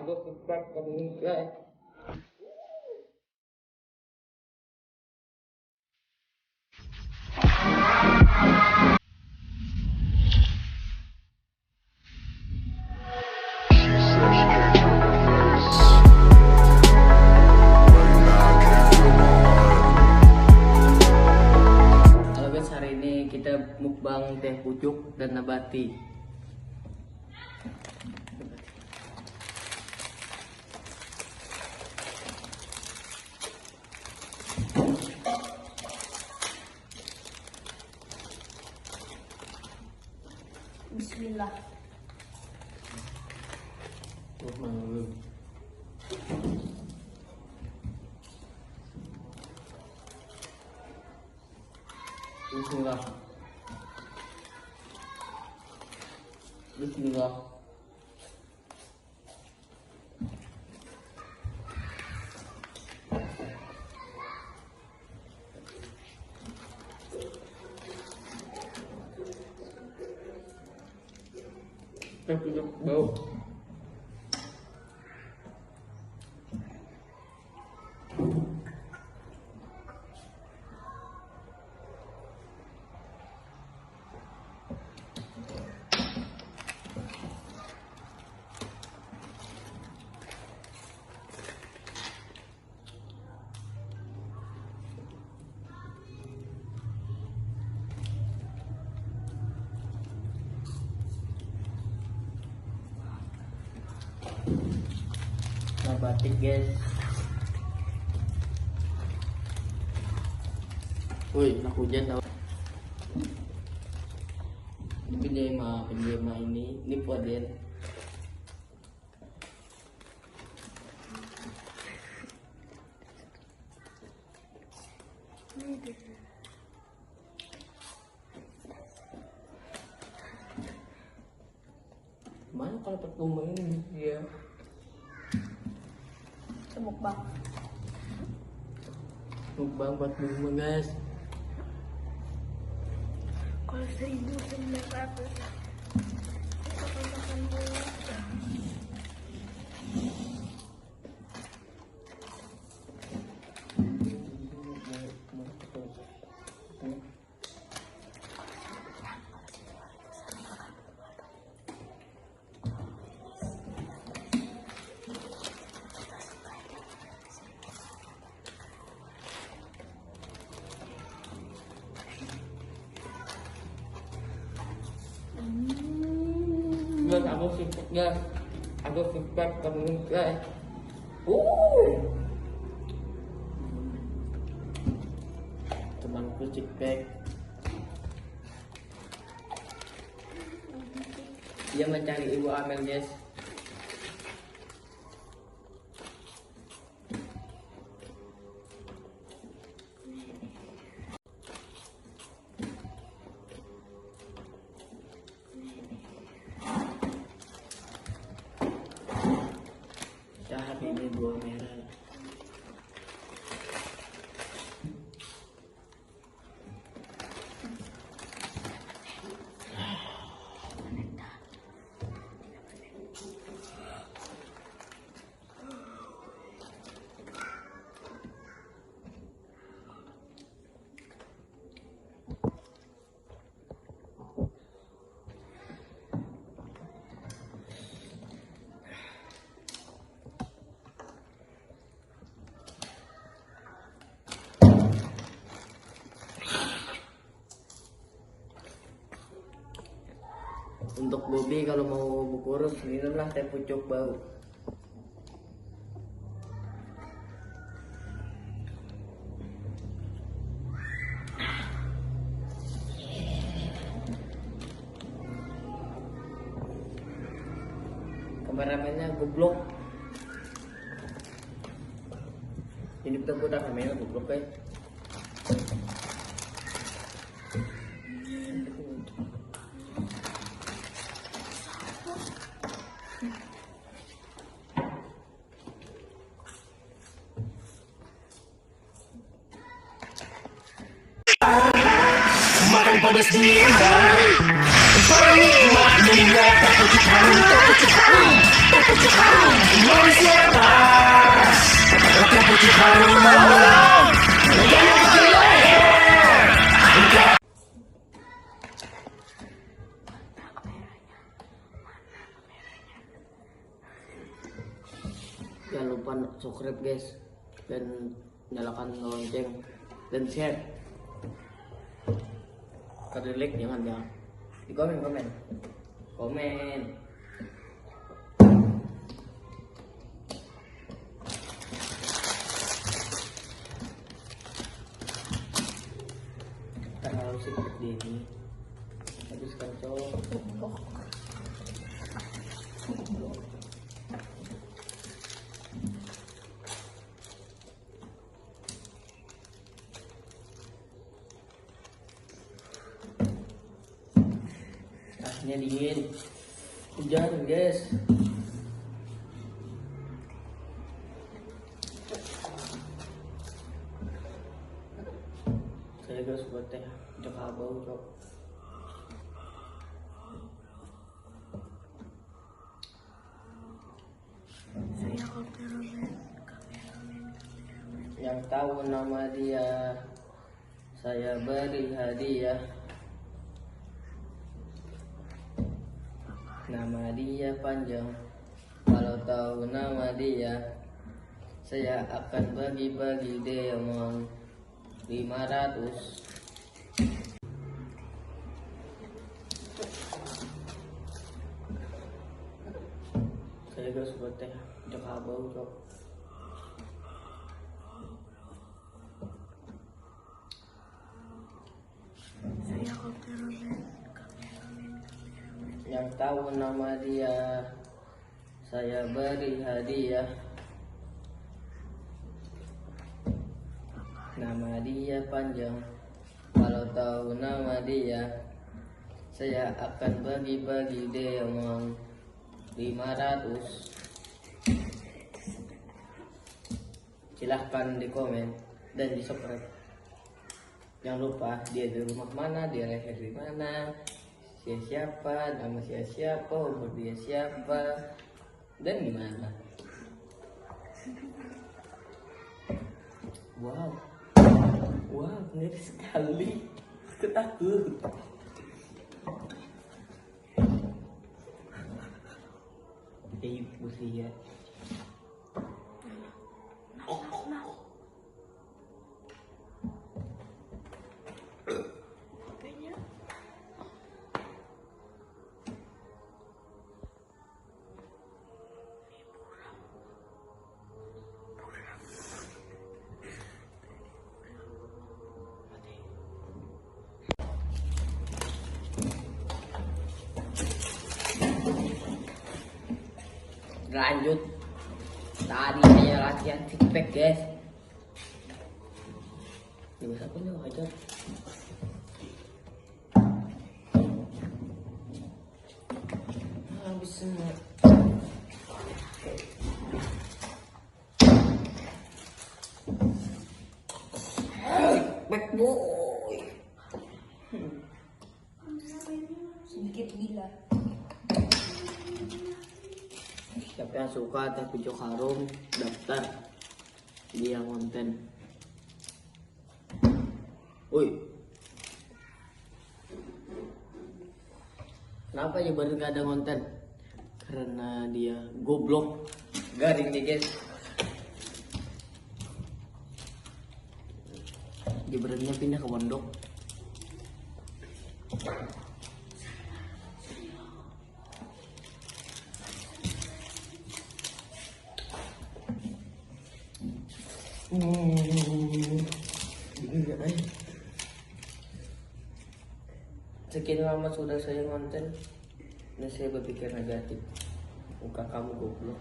Aku suka komunikasi. Halo guys, hari ini kita mukbang teh pucuk dan nabati. Bismillah. Bismillah. Bismillah. Teh pucuk bau. Batik guys. Woi, nak hujan tau. Penjema ini poden. Mana kalau pertumbuhan ini dia? Mukbang. Mukbang buat bunga guys. Kalau 1.900 kita makan dulu. Guys, aku sibuk guys. Aku sibuk komunikasi. Temanku cipek. Dia mencari ibu Amel guys. Jahat ini buah merah. Untuk Bobby kalau mau kurus minumlah teh pucuk bau. Kameramennya goblok. Ini kita putar kameranya goblok guys. Makan pedas dingin Penikmat minyak tak kecil Jangan lupa subscribe guys, dan nyalakan lonceng dan share. Kalau like jangan di komen. Karena harus seperti ini. Habiskan cowok. Asnya dingin, hujan guys. Saya guys buat teh cok abau cok. Saya kameramen. Yang tahu nama dia saya beri hadiah. Nama dia panjang, kalau tahu nama dia saya akan bagi-bagi diamond 500. Saya guys buat teh cok abau cok. Saya kameramen. Yang tahu nama dia saya beri hadiah. Nama dia panjang, kalau tahu nama dia saya akan bagi-bagi diamond 500. Silahkan di komen dan di subscribe. Jangan lupa dia di rumah mana, dia lahir di mana, siapa, nama siapa, umur dia siapa, dan gimana. Wow, ngeri sekali, ketakut. Usia. Lanjut, tadi saya latihan six pack guys. Ini apa nih wajar? Habis semua. Back boy. Sedikit gila. Siapa yang suka teh video harum, daftar dia konten. Woi, kenapa ya baru gak ada konten? Karena dia goblok. Garing nih guys. Dia beraninya pindah ke pondok. Sekian lama sudah saya konten dan saya berpikir negatif. Muka kamu goblok.